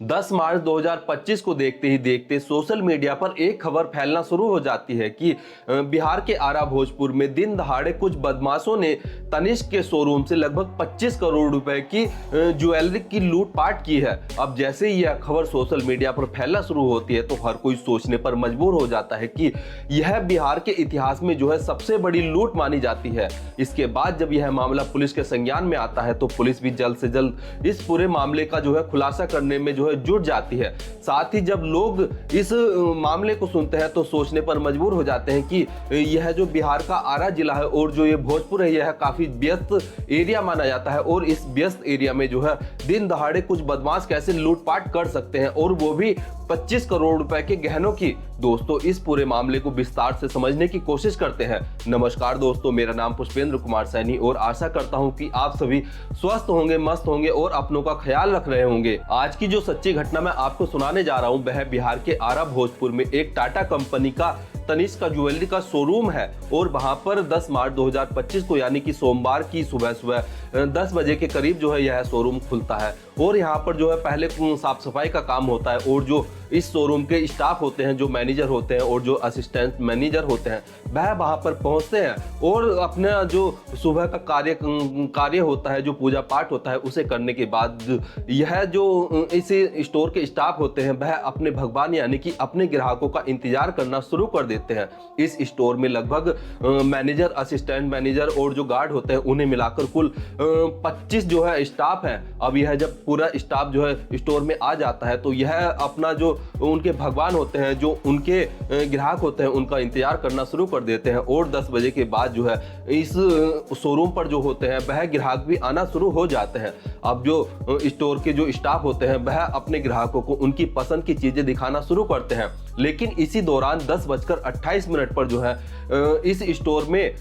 10 मार्च 2025 को देखते ही देखते सोशल मीडिया पर एक खबर फैलना शुरू हो जाती है कि बिहार के आरा भोजपुर में दिन दहाड़े कुछ बदमाशों ने तनिष्क के शोरूम से लगभग 25 करोड़ रुपए की ज्वेलरी की लूटपाट की है। अब जैसे ही यह खबर सोशल मीडिया पर फैलना शुरू होती है तो हर कोई सोचने पर मजबूर हो जाता है कि यह बिहार के इतिहास में जो है सबसे बड़ी लूट मानी जाती है। इसके बाद जब यह मामला पुलिस के संज्ञान में आता है तो पुलिस भी जल्द से जल्द इस पूरे मामले का जो है खुलासा करने में जो है जुट जाती है। साथ ही जब लोग इस मामले को सुनते हैं तो सोचने पर मजबूर हो जाते हैं कि यह जो बिहार का आरा जिला है और जो ये भोजपुर है यह काफी व्यस्त एरिया माना जाता है और इस व्यस्त एरिया में जो है दिन दहाड़े कुछ बदमाश कैसे लूटपाट कर सकते हैं और वो भी 25 करोड़ रुपए के गहनों की। दोस्तों इस पूरे मामले को विस्तार से समझने की कोशिश करते हैं। नमस्कार दोस्तों, मेरा नाम पुष्पेंद्र कुमार सैनी और आशा करता हूं कि आप सभी स्वस्थ होंगे, मस्त होंगे और अपनों का ख्याल रख रहे होंगे। आज की जो सच्ची घटना मैं आपको सुनाने जा रहा हूं वह बिहार के आरा भोजपुर में एक टाटा कंपनी का तनिष्क का ज्वेलरी का शोरूम है और वहां पर 10 मार्च 2025 को यानी कि सोमवार की सुबह 10 बजे के करीब जो है यह शोरूम खुलता है और यहाँ पर जो है पहले साफ सफाई का काम होता है और जो इस शोरूम के स्टाफ होते हैं, जो मैनेजर होते हैं और जो असिस्टेंट मैनेजर होते हैं वह वहां पर पहुंचते हैं और अपना जो सुबह का कार्य होता है, जो पूजा पाठ होता है उसे करने के बाद यह जो इस स्टोर के स्टाफ होते हैं वह अपने भगवान यानी कि अपने ग्राहकों का इंतजार करना शुरू कर देते हैं। इस स्टोर में लगभग मैनेजर, असिस्टेंट मैनेजर और जो गार्ड होते हैं उन्हें मिलाकर कुल 25 जो है स्टाफ है। अब यह जब पूरा स्टाफ जो है स्टोर में आ जाता है तो यह अपना जो उनके भगवान होते हैं, जो उनके ग्राहक होते हैं उनका इंतजार करना शुरू कर देते हैं और 10 बजे के बाद जो है इस शोरूम पर जो होते हैं वह ग्राहक भी आना शुरू हो जाते हैं। अब जो स्टोर के जो स्टाफ होते हैं वह अपने ग्राहकों को उनकी पसंद की चीजें दिखाना शुरू करते हैं, लेकिन इसी दौरान 10:28 पर जो है इस स्टोर में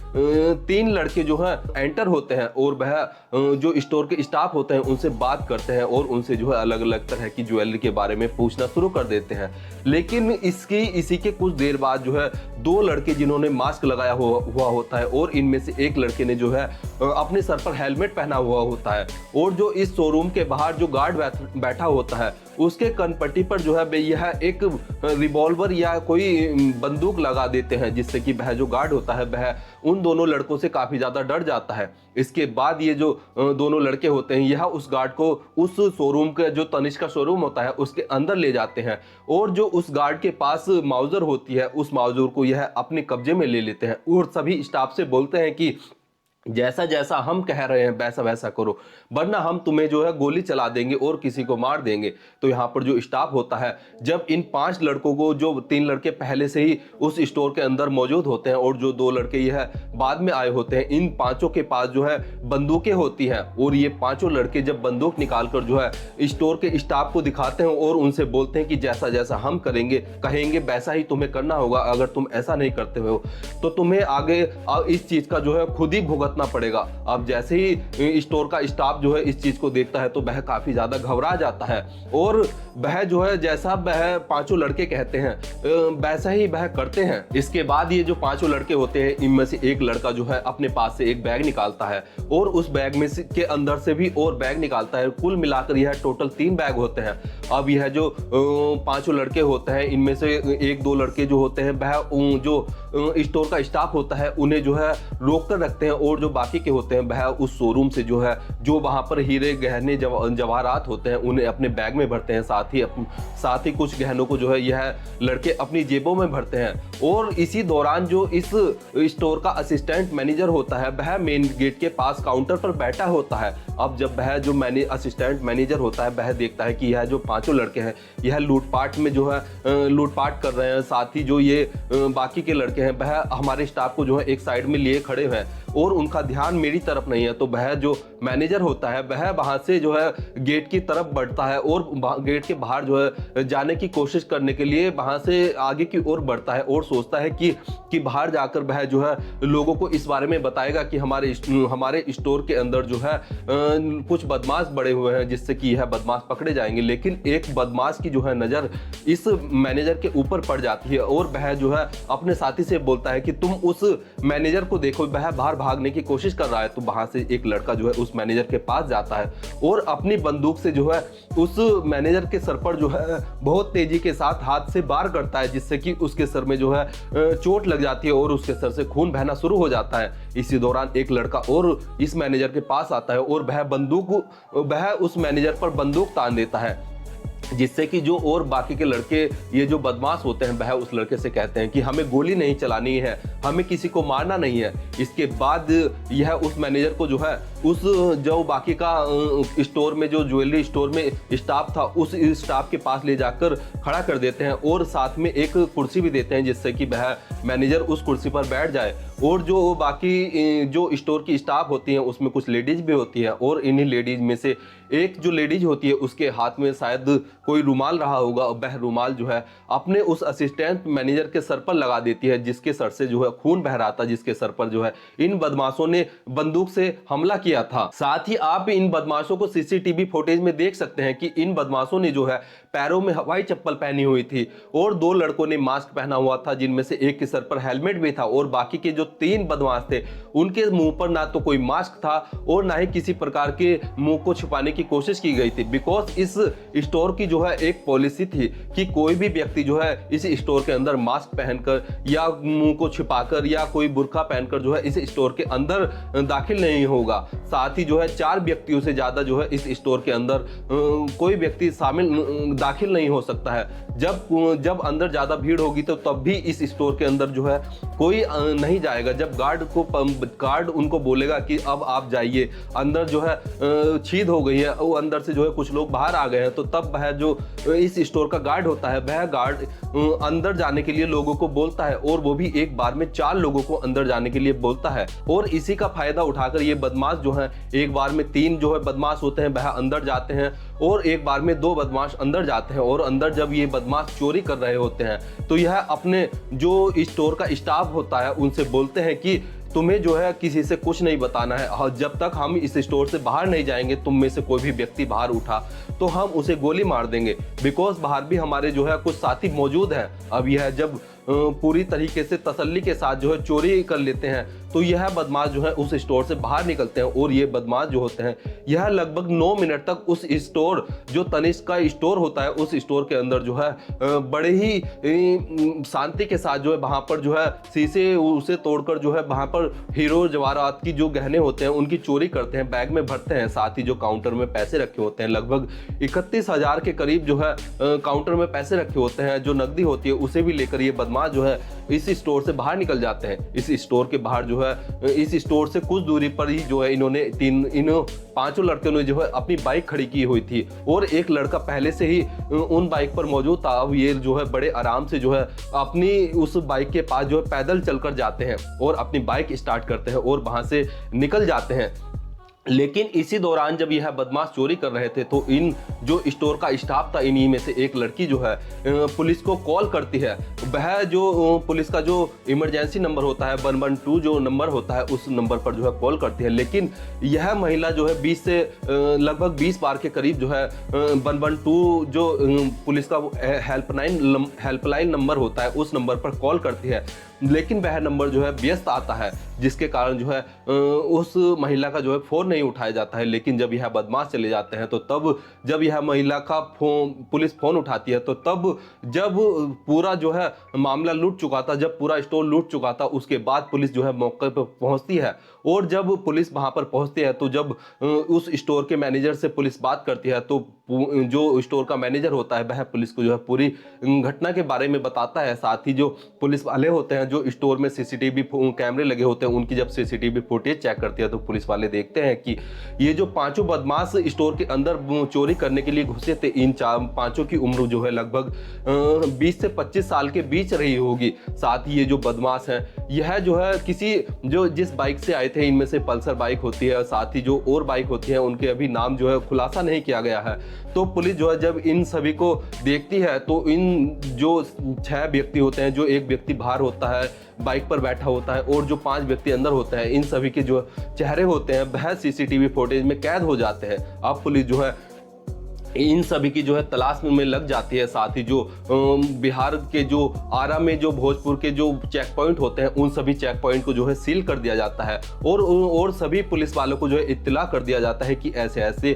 3 लड़के जो है एंटर होते हैं और वह जो स्टोर के स्टाफ होते हैं उनसे बात करते हैं और उनसे जो है अलग अलग तरह की ज्वेलरी के बारे में पूछना शुरू कर देते हैं। लेकिन इसी के कुछ देर बाद जो है 2 लड़के जिन्होंने मास्क लगाया हुआ होता है और इनमें से एक लड़के ने जो है अपने सर पर हेलमेट पहना हुआ होता है और जो इस शोरूम के बाहर जो गार्ड बैठा होता है उसके कनपट्टी पर जो है यह एक रिवॉल्वर या कोई बंदूक लगा देते हैं, जिससे कि वह जो गार्ड होता है वह उन दोनों लड़कों से काफी ज्यादा डर जाता है। इसके बाद ये जो दोनों लड़के होते हैं यह उस गार्ड को उस शोरूम का जो तनिष्क का शोरूम होता है उसके अंदर ले जाते हैं और जो उस गार्ड के पास माउजर होती है उस माउजर को यह अपने कब्जे में ले लेते हैं और सभी स्टाफ से बोलते हैं कि जैसा जैसा हम कह रहे हैं वैसा वैसा करो, वरना हम तुम्हें जो है गोली चला देंगे और किसी को मार देंगे। तो यहाँ पर जो स्टाफ होता है जब इन 5 लड़कों को, जो 3 लड़के पहले से ही उस स्टोर के अंदर मौजूद होते हैं और जो 2 लड़के यह बाद में आए होते हैं, इन पांचों के पास जो है बंदूकें होती हैं और ये पांचों लड़के जब बंदूक निकाल कर जो है स्टोर के स्टाफ को दिखाते हैं और उनसे बोलते हैं कि जैसा जैसा हम कहेंगे वैसा ही तुम्हें करना होगा, अगर तुम ऐसा नहीं करते हो तो तुम्हें आगे इस चीज का जो है खुद ही भुगतना पड़ेगा। अब जैसे ही स्टोर का स्टाफ जो है इस चीज को देखता है तो वह काफी ज्यादा घबरा जाता है और वह जो है जैसा वह 5 लड़के कहते हैं वैसा ही वह करते हैं। इसके बाद ये जो 5 लड़के होते हैं इनमें से एक लड़का जो है अपने पास से एक बैग निकालता है और उस बैग में के अंदर से भी और बैग निकालता है। कुल मिलाकर यह टोटल 3 बैग होते हैं। अब यह जो 5 लड़के होते हैं इनमें से 1-2 लड़के जो होते हैं वह जो स्टोर का स्टाफ होता है उन्हें जो है रोक कर रखते हैं और जो बाकी के होते हैं वह उस शोरूम से जो है जो वहां पर हीरे गहने जवाहरात होते हैं उन्हें अपने बैग में भरते हैं। साथ ही कुछ गहनों को जो है यह लड़के अपनी जेबों में भरते हैं और इसी दौरान जो इस स्टोर का असिस्टेंट मैनेजर होता है वह मेन गेट के पास काउंटर पर बैठा होता है। अब जब वह जो असिस्टेंट मैनेजर होता है वह देखता है कि यह जो 5 लड़के हैं यह लूटपाट में जो है लूटपाट कर रहे हैं, साथ ही जो ये बाकी के लड़के हैं वह हमारे स्टाफ को जो है एक साइड में लिए खड़े हैं और उनका ध्यान मेरी तरफ नहीं है। तो वह जो मैनेजर होता है वह वहां से जो है गेट की तरफ बढ़ता है और गेट के बाहर जो है जाने की कोशिश करने के लिए वहां से आगे की ओर बढ़ता है और सोचता है कि बाहर जाकर वह जो है लोगों को इस बारे में बताएगा कि हमारे स्टोर के अंदर जो है कुछ बदमाश बड़े हुए हैं जिससे कि यह बदमाश पकड़े जाएंगे। लेकिन एक बदमाश की जो है नजर इस मैनेजर के ऊपर पड़ जाती है और वह जो है अपने साथी से बोलता है कि तुम उस मैनेजर को देखो, वह बाहर भागने की कोशिश कर रहा है तो वहां से एक लड़का जो है उस मैनेजर के पास जाता है और अपनी बंदूक से जो है उस मैनेजर के सर पर जो है बहुत तेजी के साथ हाथ से वार करता है, जिससे कि उसके सर में जो है चोट लग जाती है और उसके सर से खून बहना शुरू हो जाता है। इसी दौरान एक लड़का और इस मैनेजर के पास आता है और वह उस मैनेजर पर बंदूक तान देता है, जिससे कि जो और बाकी के लड़के ये जो बदमाश होते हैं वह उस लड़के से कहते हैं कि हमें गोली नहीं चलानी है, हमें किसी को मारना नहीं है। इसके बाद यह उस मैनेजर को जो है उस जो बाकी का स्टोर में जो ज्वेलरी स्टोर में स्टाफ था उस स्टाफ के पास ले जाकर खड़ा कर देते हैं और साथ में एक कुर्सी भी देते हैं, जिससे कि वह मैनेजर उस कुर्सी पर बैठ जाए। और जो बाकी जो स्टोर की स्टाफ होती हैं उसमें कुछ लेडीज भी होती है और इन्हीं लेडीज में से एक जो लेडीज होती है उसके हाथ में शायद कोई रुमाल रहा होगा और वह रुमाल जो है अपने उस असिस्टेंट मैनेजर के सर पर लगा देती है, जिसके सर से जो है खून बह रहा था, जिसके सर पर जो है इन बदमाशों ने बंदूक से हमला किया था। साथ ही आप इन बदमाशों को सीसीटीवी फुटेज में देख सकते हैं कि इन बदमाशों ने जो है पैरों में हवाई चप्पल पहनी हुई थी और 2 लड़कों ने मास्क पहना हुआ था, जिनमें से एक के सर पर हेलमेट भी था और बाकी के जो 3 बदमाश थे उनके मुंह पर ना तो कोई मास्क था और ना ही किसी प्रकार के मुंह को छुपाने की कोशिश की गई थी। बिकॉज इस स्टोर की जो है एक पॉलिसी थी कि कोई भी व्यक्ति जो है इस स्टोर के अंदर मास्क पहनकर या मुंह को छिपाकर या कोई बुर्का पहनकर जो है इस स्टोर के अंदर दाखिल नहीं होगा। साथ ही जो है 4 व्यक्तियों से ज्यादा जो है इस स्टोर के अंदर कोई व्यक्ति दाखिल नहीं हो सकता है। जब अंदर ज्यादा भीड़ होगी तो तब भी इस स्टोर के अंदर जो है कोई नहीं जाएगा। जब गार्ड उनको बोलेगा कि अब आप जाइए, अंदर जो है छीद हो गई है, वो अंदर से जो है कुछ लोग बाहर आ गए हैं, तो तब वह जो इस स्टोर का गार्ड होता है वह गार्ड अंदर जाने के लिए लोगों को बोलता है और वो भी एक बार में 4 लोगों को अंदर जाने के लिए बोलता है। और इसी का फायदा उठाकर ये बदमाश जो है एक बार में 3 जो है बदमाश होते हैं वह अंदर जाते हैं और एक बार में 2 बदमाश अंदर जाते हैं। और अंदर जब ये बदमाश चोरी कर रहे होते हैं तो यह अपने जो स्टोर का स्टाफ होता है उनसे बोलते हैं कि तुम्हें जो है किसी से कुछ नहीं बताना है, जब तक हम इस स्टोर से बाहर नहीं जाएंगे, तुम में से कोई भी व्यक्ति बाहर उठा तो हम उसे गोली मार देंगे। बिकॉज बाहर भी हमारे जो है कुछ साथी मौजूद हैं। अब यह जब पूरी तरीके से तसल्ली के साथ जो है चोरी कर लेते हैं तो यह बदमाश जो है उस स्टोर से बाहर निकलते हैं और ये बदमाश जो होते हैं यह लगभग 9 मिनट तक उस स्टोर जो तनिष्क का स्टोर होता है उस स्टोर के अंदर जो है बड़े ही शांति के साथ जो है वहाँ पर जो है शीशे उसे तोड़कर जो है वहाँ पर हीरो जवाहरात की जो गहने होते हैं उनकी चोरी करते हैं, बैग में भरते हैं। साथ ही जो काउंटर में पैसे रखे होते हैं लगभग 31,000 के करीब जो है काउंटर में पैसे रखे होते हैं, जो नकदी होती है उसे भी लेकर ये बदमाश जो है इस स्टोर से बाहर निकल जाते हैं। इस स्टोर के बाहर जो है इस स्टोर से कुछ दूरी पर ही जो है इन्होंने इन 5 लड़कों ने जो है अपनी बाइक खड़ी की हुई थी और एक लड़का पहले से ही उन बाइक पर मौजूद था। अब ये जो है बड़े आराम से जो है अपनी उस बाइक के पास जो है पैदल चलकर जाते हैं और अपनी बाइक स्टार्ट करते हैं और वहां से निकल जाते हैं। लेकिन इसी दौरान जब यह बदमाश चोरी कर रहे थे तो इन जो स्टोर का स्टाफ था इन्हीं में से एक लड़की जो है पुलिस को कॉल करती है। वह जो पुलिस का जो इमरजेंसी नंबर होता है 112 जो नंबर होता है उस नंबर पर जो है कॉल करती है। लेकिन यह महिला जो है 20 से लगभग 20 बार के करीब जो है 112 जो पुलिस का हेल्पलाइन नंबर होता है उस नंबर पर कॉल करती है, लेकिन वह नंबर जो है व्यस्त आता है, जिसके कारण जो है उस महिला का जो है फ़ोन नहीं उठाया जाता है। लेकिन जब यह बदमाश चले जाते हैं तो तब जब यह महिला का पुलिस फ़ोन उठाती है तो तब जब पूरा जो है मामला लूट चुका था, जब पूरा स्टोर लूट चुका था, उसके बाद पुलिस जो है मौके पर पहुंचती है। और जब पुलिस वहां पर पहुंचती है तो जब उस स्टोर के मैनेजर से पुलिस बात करती है तो जो स्टोर का मैनेजर होता है वह पुलिस को जो है पूरी घटना के बारे में बताता है। साथ ही जो पुलिस वाले होते हैं जो स्टोर में सीसीटीवी कैमरे लगे होते हैं उनकी जब सीसीटीवी फुटेज चेक करती है तो पुलिस वाले देखते हैं कि ये जो 5 बदमाश स्टोर के अंदर चोरी करने के लिए घुसे थे, इन 5 की उम्र जो है लगभग 20 से 25 साल के बीच रही होगी। साथ ही ये जो बदमाश हैं यह जो है किसी जो जिस बाइक से आए थे इनमें से पल्सर बाइक होती है, साथ ही जो और बाइक होती है उनके अभी नाम जो है खुलासा नहीं किया गया है। तो पुलिस जो है जब इन सभी को देखती है तो इन जो 6 व्यक्ति होते हैं, जो एक व्यक्ति बाहर होता है बाइक पर बैठा होता है और जो 5 व्यक्ति अंदर होते हैं, इन सभी के जो चेहरे होते हैं वह सीसीटीवी फुटेज में कैद हो जाते हैं। अब पुलिस जो है इन सभी की जो है तलाश में लग जाती है। साथ ही जो बिहार के जो आरा में जो भोजपुर के जो चेक पॉइंट होते हैं उन सभी चेक पॉइंट को जो है सील कर दिया जाता है और सभी पुलिस वालों को जो है इत्तला कर दिया जाता है कि ऐसे ऐसे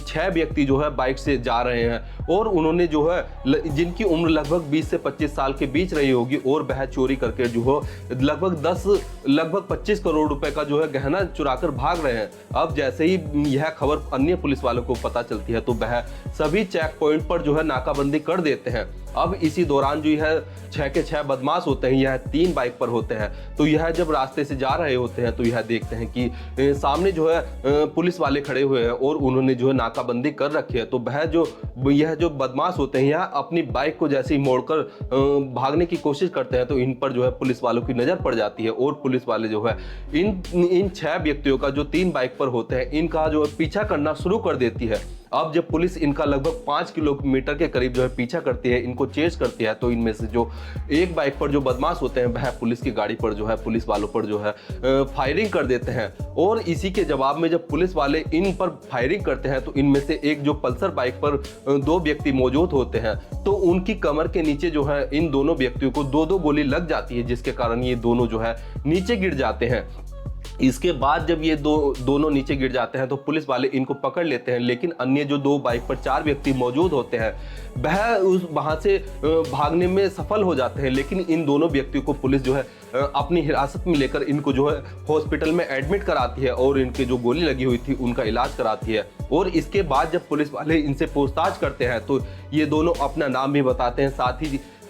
6 व्यक्ति जो है बाइक से जा रहे हैं और उन्होंने जो है जिनकी उम्र लगभग 20 से 25 साल के बीच रही होगी और वह चोरी करके जो है लगभग 25 करोड़ रुपए का जो है गहना चुराकर भाग रहे हैं। अब जैसे ही यह खबर अन्य पुलिस वालों को पता चलती है तो वह सभी चेक पॉइंट पर जो है नाकाबंदी कर देते हैं। अब इसी दौरान जो यह 6 के 6 बदमाश होते हैं, यह 3 बाइक पर होते हैं, तो यह जब रास्ते से जा रहे होते हैं तो यह देखते हैं कि सामने जो है पुलिस वाले खड़े हुए हैं और उन्होंने जो है नाकाबंदी कर रखी है। तो यह जो बदमाश होते हैं यह अपनी बाइक को जैसे ही मोड़कर भागने की कोशिश करते हैं तो इन पर जो है पुलिस वालों की नज़र पड़ जाती है और पुलिस वाले जो है इन 6 व्यक्तियों का जो 3 बाइक पर होते हैं इनका जो है पीछा करना शुरू कर देती है। अब जब पुलिस इनका लगभग 5 किलोमीटर के करीब जो है पीछा करती है, इनको चेज करती है, तो इनमें से जो एक बाइक पर जो बदमाश होते हैं वह पुलिस की गाड़ी पर जो है पुलिस वालों पर जो है फायरिंग कर देते हैं। और इसी के जवाब में जब पुलिस वाले इन पर फायरिंग करते हैं तो इनमें से एक जो पल्सर बाइक पर 2 व्यक्ति मौजूद होते हैं तो उनकी कमर के नीचे जो है इन दोनों व्यक्तियों को 2-2 गोली लग जाती है, जिसके कारण ये दोनों जो है नीचे गिर जाते हैं। इसके बाद जब ये दोनों नीचे गिर जाते हैं तो पुलिस वाले इनको पकड़ लेते हैं, लेकिन अन्य जो 2 बाइक पर 4 व्यक्ति मौजूद होते हैं वह वहां से भागने में सफल हो जाते हैं। लेकिन इन दोनों व्यक्तियों को पुलिस जो है अपनी हिरासत में लेकर इनको जो है हॉस्पिटल में एडमिट कराती है और इनके जो गोली लगी हुई थी उनका इलाज कराती है। और इसके बाद जब पुलिस वाले इनसे पूछताछ करते हैं तो ये दोनों अपना नाम भी बताते हैं,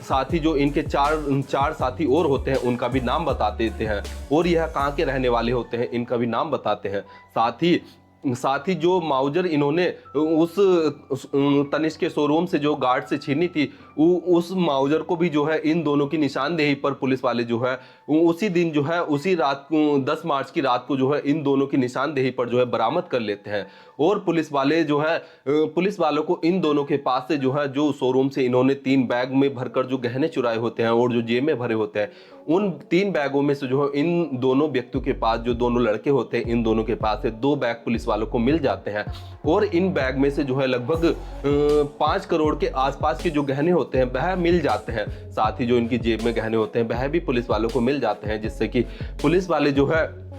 साथ ही जो इनके चार साथी और होते हैं उनका भी नाम बता देते हैं और यह कहाँ के रहने वाले होते हैं इनका भी नाम बताते हैं। साथ ही जो माउजर इन्होंने उस तनिष्क के शोरूम से जो गार्ड से छीनी थी उस माउजर को भी जो है इन दोनों की निशानदेही पर पुलिस वाले जो है उसी दिन जो है उसी रात को 10 मार्च की रात को जो है इन दोनों की निशानदेही पर जो है बरामद कर लेते हैं। और पुलिस वालों को इन दोनों के पास से जो है जो शोरूम से इन्होंने 3 बैग में भरकर जो गहने चुराए होते हैं और जो जेब में भरे होते हैं उन 3 बैगों में से जो है इन दोनों व्यक्तियों के पास जो दोनों लड़के होते हैं इन दोनों के पास से 2 बैग पुलिस वालों को मिल जाते हैं और इन बैग में से जो है लगभग 5 करोड़ के आसपास के जो गहने होते हैं वह मिल जाते हैं। साथ ही जो इनकी जेब में गहने होते हैं वह भी पुलिस वालों को मिल जाते हैं, जिससे कि पुलिस वाले जो है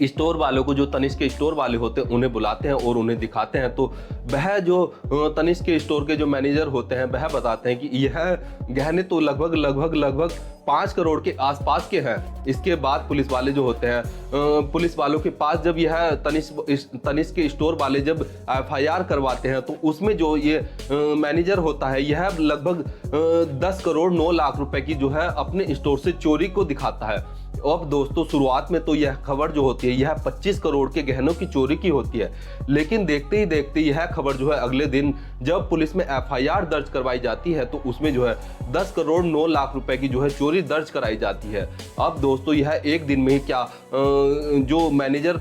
स्टोर वालों को, जो तनिष्क के स्टोर वाले होते हैं उन्हें बुलाते हैं और उन्हें दिखाते हैं। तो वह जो तनिष्क के स्टोर के जो मैनेजर होते हैं वह बताते हैं कि यह गहने तो लगभग 5 करोड़ के आसपास के हैं। इसके बाद पुलिस वाले जो होते हैं पुलिस वालों के पास जब यह तनिष्क के स्टोर वाले जब FIR करवाते हैं तो उसमें जो ये मैनेजर होता है यह लगभग 10 करोड़ 9 लाख रुपए की जो है अपने स्टोर से चोरी को दिखाता है। अब दोस्तों शुरुआत में तो यह खबर जो होती है यह 25 करोड़ के गहनों की चोरी की होती है, लेकिन देखते ही देखते यह खबर जो है अगले दिन जब पुलिस में FIR दर्ज करवाई जाती है तो उसमें जो है 10 करोड़ 9 लाख रुपए की जो है चोरी दर्ज कराई जाती है। अब दोस्तों यह एक दिन में ही क्या जो मैनेजर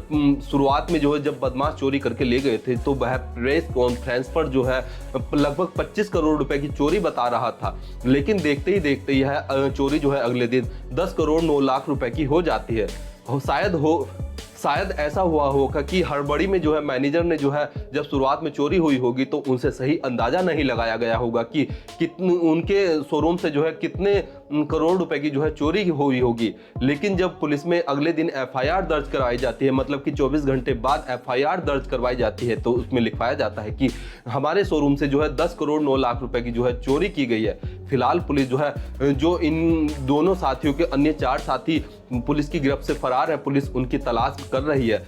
शुरुआत में जो है जब बदमाश चोरी करके ले गए थे तो वह प्रेस कॉन्फ्रेंस पर जो है लगभग 25 करोड़ रुपए की चोरी बता रहा था, लेकिन देखते ही देखते यह चोरी जो है अगले दिन 10 करोड़ 9 लाख रुपए की हो जाती है। शायद ऐसा हुआ होगा कि हड़बड़ी में जो है मैनेजर ने जो है जब शुरुआत में चोरी हुई होगी तो उनसे सही अंदाजा नहीं लगाया गया होगा कि कितने उनके शोरूम से जो है कितने करोड़ रुपए की जो है चोरी हुई होगी। लेकिन जब पुलिस में अगले दिन FIR दर्ज करवाई जाती है, मतलब कि 24 घंटे बाद FIR दर्ज करवाई जाती है, तो उसमें लिखवाया जाता है कि हमारे शोरूम से जो है 10 करोड़ 9 लाख रुपए की जो है चोरी की गई है। फिलहाल पुलिस जो है जो इन दोनों साथियों के अन्य 4 साथी पुलिस की गिरफ्त से फरार है, पुलिस उनकी तलाश कर रही है।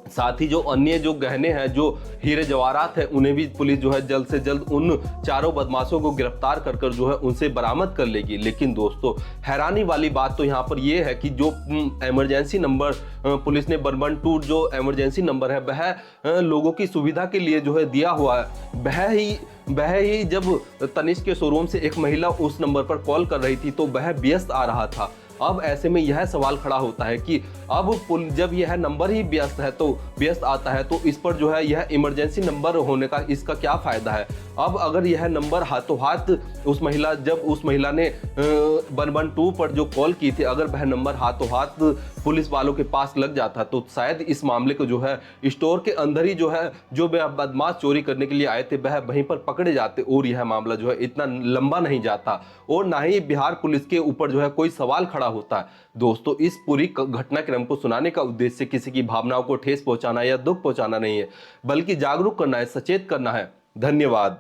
साथ ही जो अन्य जो गहने हैं, जो हीरे जवाहरात हैं, उन्हें भी पुलिस जो है जल्द से जल्द उन चारों बदमाशों को गिरफ्तार कर जो है उनसे बरामद कर लेगी। लेकिन दोस्तों हैरानी वाली बात तो यहाँ पर यह है कि जो इमरजेंसी नंबर पुलिस ने 112 जो इमरजेंसी नंबर है वह लोगों की सुविधा के लिए जो है दिया हुआ है, वह ही जब तनिष्क के शोरूम से एक महिला उस नंबर पर कॉल कर रही थी तो वह व्यस्त आ रहा था। अब ऐसे में यह सवाल खड़ा होता है कि अब जब यह नंबर ही व्यस्त है तो व्यस्त आता है तो इस पर जो है यह इमरजेंसी नंबर होने का इसका क्या फायदा है। अब अगर यह नंबर हाथों हाथ जब उस महिला ने 112 पर जो कॉल की थी, अगर वह नंबर हाथों हाथ पुलिस वालों के पास लग जाता तो शायद इस मामले को जो है स्टोर के अंदर ही जो है जो बदमाश चोरी करने के लिए आए थे वह वहीं पर पकड़े जाते और यह मामला जो है इतना लंबा नहीं जाता और ना ही बिहार पुलिस के ऊपर जो है कोई सवाल खड़ा होता है। दोस्तों, इस पूरी घटनाक्रम को सुनाने का उद्देश्य किसी की भावनाओं को ठेस पहुंचाना या दुख पहुंचाना नहीं है, बल्कि जागरूक करना है, सचेत करना है। धन्यवाद।